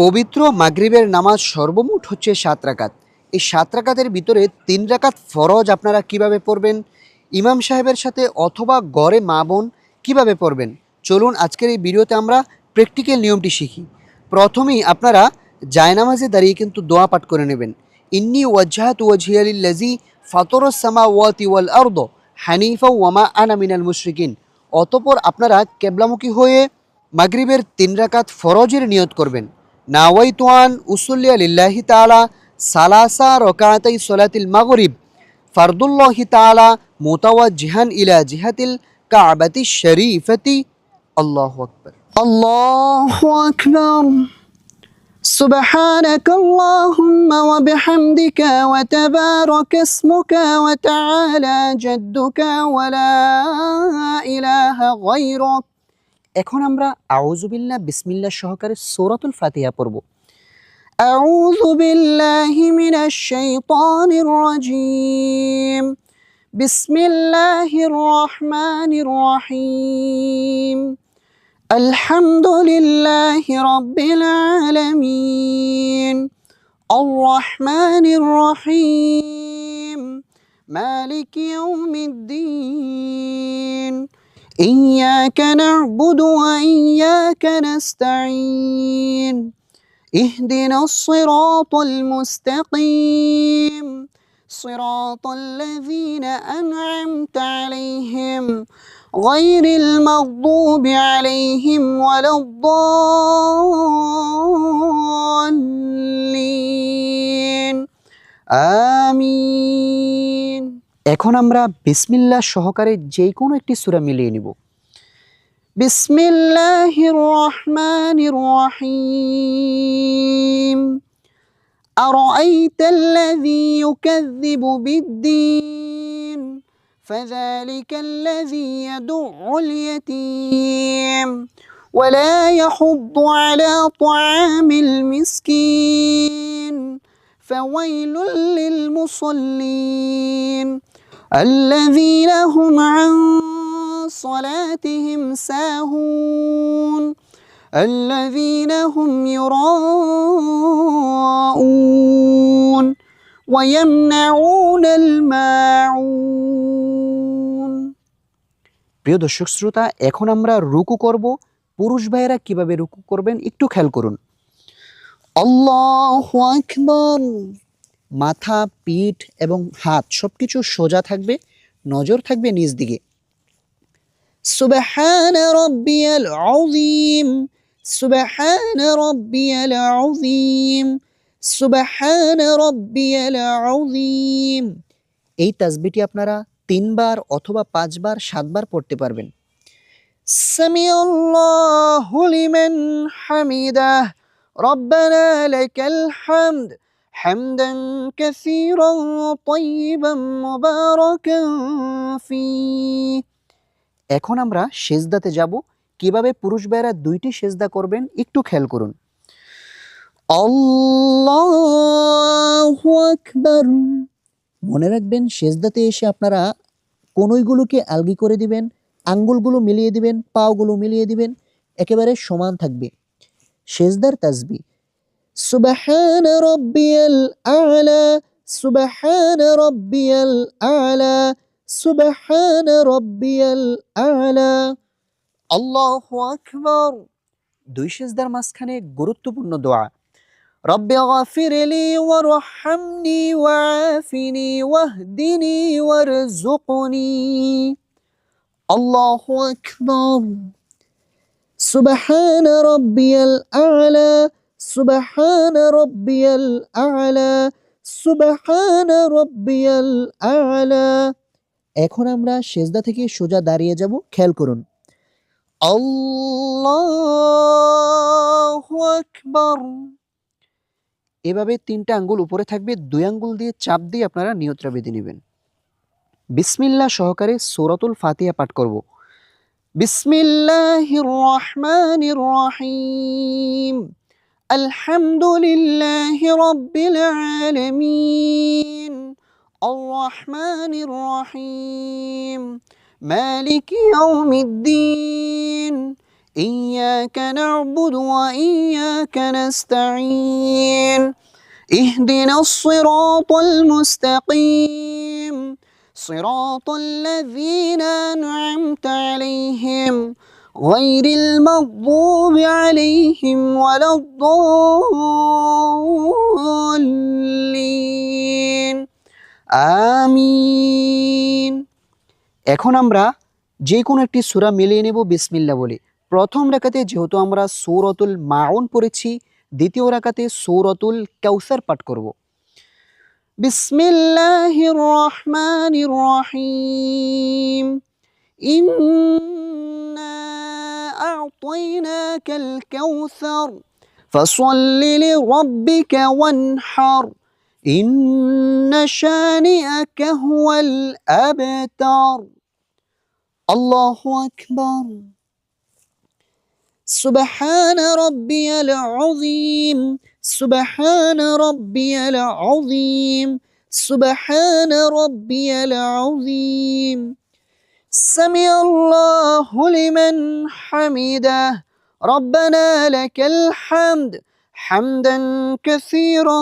পবিত্র মাগরিবের নামাজ সর্বমোট হচ্ছে 7 রাকাত। এই 7 রাকাতের ভিতরে 3 রাকাত ফরজ আপনারা কিভাবে পড়বেন, ইমাম সাহেবের সাথে অথবা গড়ে মা বোন কীভাবে পড়বেন, চলুন আজকের এই ভিডিওতে আমরা প্র্যাকটিক্যাল নিয়মটি শিখি। প্রথমেই আপনারা জায়নামাজে দাঁড়িয়ে কিন্তু দোয়া পাঠ করে নেবেন। ইন্নী ওয়াজ্জাহাতু ওয়াজহিয়া লিল্লাযী ফাতারাস সামাওয়াতি ওয়াল আরদ হানিফা ওয়া মা আনা মিনাল মুশরিকিন। অতঃপর আপনারা কিবলামুখী হয়ে মাগরিবের 3 রাকাত ফরজের নিয়ত করবেন। নাওয়াইতু আন উসল্লিয়া লিল্লাহি তাআলা সালাসা রাকাতাই সলাতিল মাগরিব ফারদুল্লাহি তাআলা মুতাওয়াজ্জিহান ইলা জিহাতিল কাবাতি শরীফাতি। আল্লাহু আকবার, আল্লাহু আকবার। سبحانك اللهم وبحمدك وتبارك اسمك وتعالى جدك ولا إله غيرك। এখন আমরা আউযু বিল্লাহ বিসমিল্লাহ সহকারে সূরাতুল ফাতিহা পড়ব। আউযু বিল্লাহি মিনাশ শাইতানির রাজীম। বিসমিল্লাহির রহমানির রহিম। আলহামদুলিল্লাহি রাব্বিল আলামিন। আর রহমানির রহিম। মালিকি ইয়াউমিদ্দিন। إياك نعبد وإياك نستعين اهدنا الصراط المستقيم صراط الذين أنعمت عليهم غير المغضوب عليهم ولا الضالين آمين। এখন আমরা বিসমিল্লাহ সহকারে যে কোনো একটি সূরা মিলিয়ে নিব। বিসমিল্লাহির রহমানির রহিম। আরাআইতাল্লাযী ইউকাযযিবু বিদ্দীন ফাযালিকাল্লাযী ইয়াদুউল ইয়াতীম ওয়ালা ইয়াহুদ্দু আলা তাআমিল মিসকিন ফাওয়াইলুল লিল মুসাল্লিন الذين هم عن صلاتهم ساهون الذين هم يراءون ويمنعون الماعون। প্রিয় দর্শক শ্রোতা, এখন আমরা রুকু করব। পুরুষ ভাইয়েরা কিভাবে রুকু করবেন একটু খেয়াল করুন। আল্লাহু আকবার। মাথা, পিঠ এবং হাত সবকিছু সোজা থাকবে, নজর থাকবে নিচ দিকে। সুবহানা রাব্বিয়াল আযীম, সুবহানা রাব্বিয়াল আযীম, সুবহানা রাব্বিয়াল আযীম। এই তাসবিহটি আপনারা 3 বার অথবা 5 বার 7 বার পড়তে পারবেন। সামিআল্লাহু লিমান হামিদাহ রব্বানা লাকাল হামদ حمدا كثيرا طيبا مباركا فيه। এখন আমরা সেজদাতে যাব। কিভাবে পুরুষ ভাইরা 2টি সেজদা করবেন একটু খেয়াল করুন। আল্লাহু আকবার। মনে রাখবেন সেজদাতে এসে আপনারা কনুইগুলোকে আলগি করে দিবেন, আঙ্গুলগুলো মিলিয়ে দিবেন, পাগুলো মিলিয়ে দিবেন, একেবারে সমান থাকবে। সেজদার তাসবিহ سبحان ربي الأعلى سبحان ربي الأعلى سبحان ربي الأعلى الله أكبر। 2 সেজদার মাঝখানে গুরুত্বপূর্ণ দোয়া। رب اغفر لي وارحمني وعافني واهدني وارزقني الله أكبر سبحان ربي الأعلى سبحان ربي الأعلى سبحان ربي الأعلى। এখন আমরা সেজদা থেকে সোজা দাঁড়িয়ে যাব, খেয়াল করুন। আল্লাহু আকবার। এভাবে 3টা আঙ্গুল উপরে থাকবে, 2 আঙ্গুল দিয়ে চাপ দিয়ে আপনারা নিয়তটা বেঁধে নেবেন। বিসমিল্লাহ সহকারে সূরাতুল ফাতিহা পাঠ করব। বিসমিল্লাহির রহমানির রহিম। الحمد لله رب العالمين الرحمن الرحيم مالك يوم الدين إياك نعبد وإياك نستعين اهدنا الصراط المستقيم صراط الذين أنعمت عليهم غير المغضوب عليهم ولا الضالين আমিন। এখন আমরা যে কোনো একটি সূরা মিলিয়ে নেব বিসমিল্লাহ বলে। প্রথম রাকাতে যেহেতু আমরা সূরাতুল মাউন পড়েছি, দ্বিতীয় রাকাতে সূরাতুল কাউসার পাঠ করব। বিসমিল্লাহির রহমানির রহিম ইন্না আ'তাইনাকাল কাউসার ফাসাল্লি লিরাব্বিকা ওয়ানহার ইন্না শানিআকা হুয়াল আবতার আল্লাহু আকবার سبحان ربي العظيم سبحان ربي العظيم سبحان ربي العظيم سمع الله لمن حمده ربنا لك الحمد حمدا كثيرا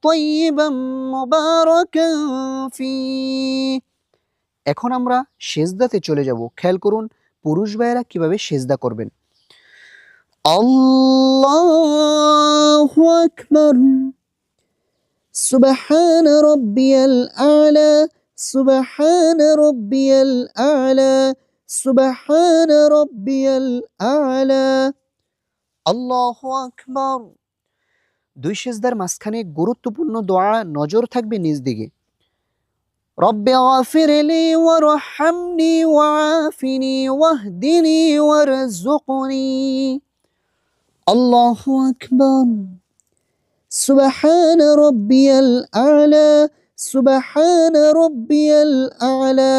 طيبا مباركا فيه এখন আমরা সেজদাতে চলে যাব। খেয়াল করুন পুরুষ ভাইয়েরা কিভাবে সেজদা করবেন। আল্লাহু আকবার সুবহান রাব্বিয়াল আ'লা সুবহান রাব্বিয়াল আ'লা সুবহান রাব্বিয়াল আ'লা আল্লাহু আকবার। দুই সেজদার মাঝখানে গুরুত্বপূর্ণ দোয়া নজর থাকবে নিজ দিকে। রব্বি গফিরলি ওয়ারহামনি ওয়াআফিনি ওয়াহদিনি ওয়ারযুকনি আল্লাহু আকবার সুবহান রাব্বিয়াল আ'লা সুবহান রাব্বিয়াল আ'লা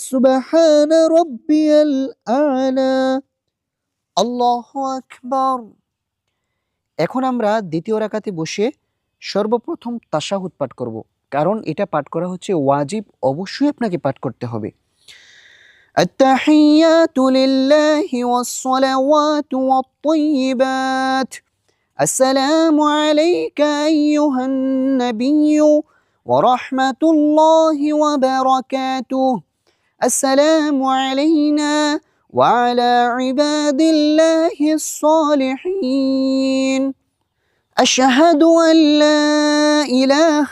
সুবহান রাব্বিয়াল আ'লা আল্লাহু আকবার। এখন আমরা দ্বিতীয় রাকাতে বসে সর্বপ্রথম তাশাহুদ পাঠ করব, কারণ এটা পাঠ করা হচ্ছে ওয়াজিব, অবশ্যই আপনাকে পাঠ করতে হবে। التحيات لله والصلوات والطيبات السلام عليك أيها النبي ورحمة الله وبركاته السلام علينا وعلى عباد الله الصالحين أشهد أن لا إله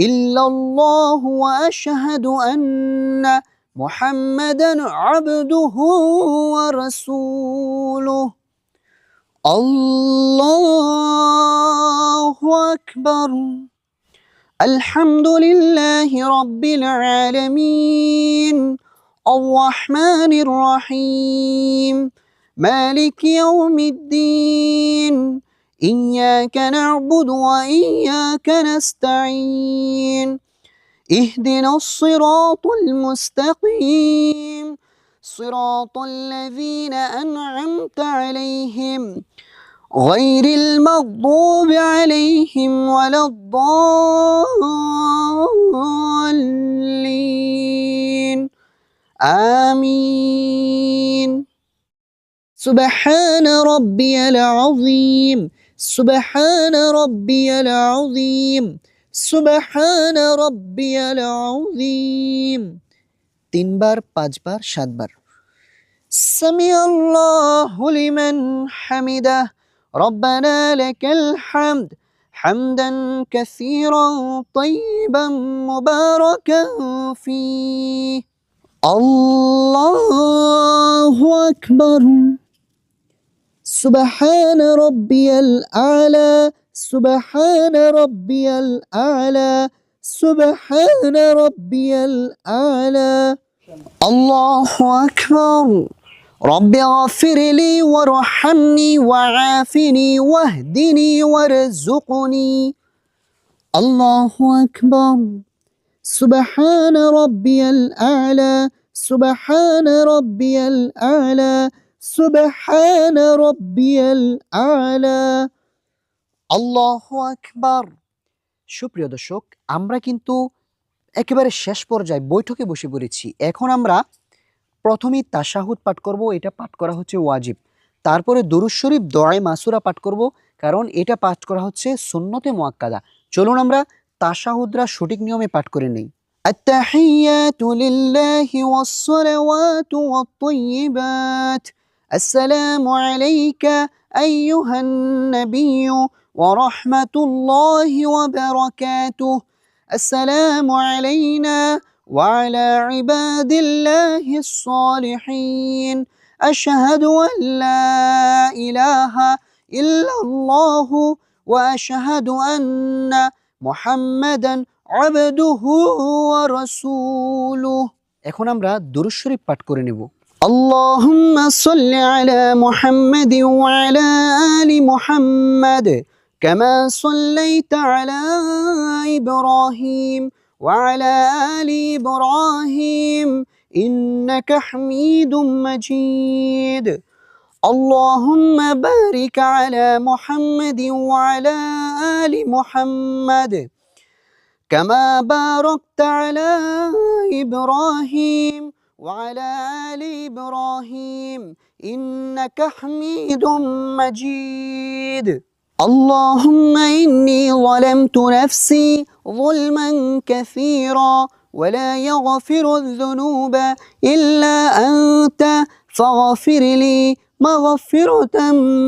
إلا الله وأشهد أن محمدا عبده ورسوله الله أكبر الحمد لله رب العالمين الرحمن الرحيم مالك يوم الدين إياك نعبد وإياك نستعين اهدنا الصراط المستقيم صراط الذين أنعمت عليهم غير المغضوب عليهم ولا الضالين آمين سبحان ربي العظيم سبحان ربي العظيم سبحان ربي العظيم 3 বার 5 বার 7 বার سمع الله لمن حمده ربنا لك الحمد حمدا كثيرا طيبا مباركا فيه الله أكبر سبحان ربي الأعلى سبحان ربي الأعلى سبحان ربي الأعلى الله أكبر رب اغفر لي وارحمني وعافني واهدني وارزقني الله أكبر سبحان ربي الأعلى سبحان ربي الأعلى سبحان ربي الأعلى আল্লাহু আকবার। সুপ্রিয় দর্শক, আমরা কিন্তু একেবারে শেষ পর্যায়ে বৈঠকে বসে পড়েছি। এখন আমরা প্রথমেই তাশাহুদ পাঠ করব, এটা পাঠ করা হচ্ছে ওয়াজিব। তারপরে দুরূদ শরীফ দোয়ায়ে মাসুরা পাঠ করব, কারণ এটা পাঠ করা হচ্ছে সুন্নতে মুআক্কাদা। চলুন আমরা তাশাহুদরা সঠিক নিয়মে পাঠ করে নেই। আত্তাহিয়াতু লিল্লাহি ওয়াস-সালাওয়াতু ওয়াত-তাইয়্যিবাত। আসসালামু আলাইকা আইয়ুহান নাবিয়্যু ওয়া রাহমাতুল্লাহি ওয়া বারাকাতুহু। আসসালামু আলাইনা ওয়া আলা ইবাদিল্লাহিস সালিহিন। আশহাদু আল লা ইলাহা ইল্লাল্লাহু ওয়া আশহাদু আন্না মুহাম্মাদান আবদুহু ওয়া রাসূলুহু। এখন আমরা দুরূদ শরীফ পাঠ করে নেব। আল্লাহুম্মা সাল্লি আলা মুহাম্মাদিন ওয়া আলা আলি মুহাম্মাদ কামা সাল্লাইতা আলা ইব্রাহিম ওয়া আলা আলি ইব্রাহিম ইন্নাকা হামিদুম মাজিদ। اللهم بارك على محمد وعلى آل محمد كما باركت على إبراهيم وعلى آل إبراهيم إنك حميد مجيد. اللهم إني ظلمت نفسي ظلما كثيرا ولا يغفر الذنوب إلا أنت فاغفر لي مغفرة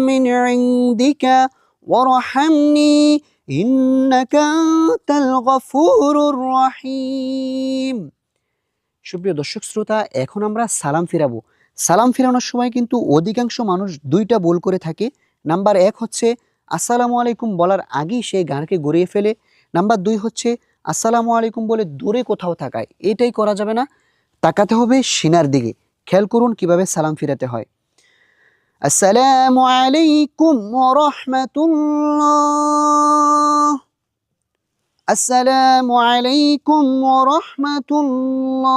من عندك وارحمني إنك أنت الغفور الرحيم. সুপ্রিয় দর্শক শ্রোতা, এখন আমরা সালাম ফিরাবো। সালাম ফিরানোর সময় কিন্তু অধিকাংশ মানুষ দুইটা ভুল করে থাকে। নাম্বার 1 হচ্ছে আসসালামু আলাইকুম বলার আগেই সে গানকে গড়িয়ে ফেলে। নাম্বার 2 হচ্ছে আসসালামু আলাইকুম বলে দূরে কোথাও তাকায়। এটাই করা যাবে না, তাকাতে হবে সিনার দিকে। খেয়াল করুন কিভাবে সালাম ফিরাতে হয়। আসসালামু আলাইকুম ওয়া রাহমাতুল্লাহ। আসসালামু আলাইকুম ওয়া রাহমাতুল্লাহ।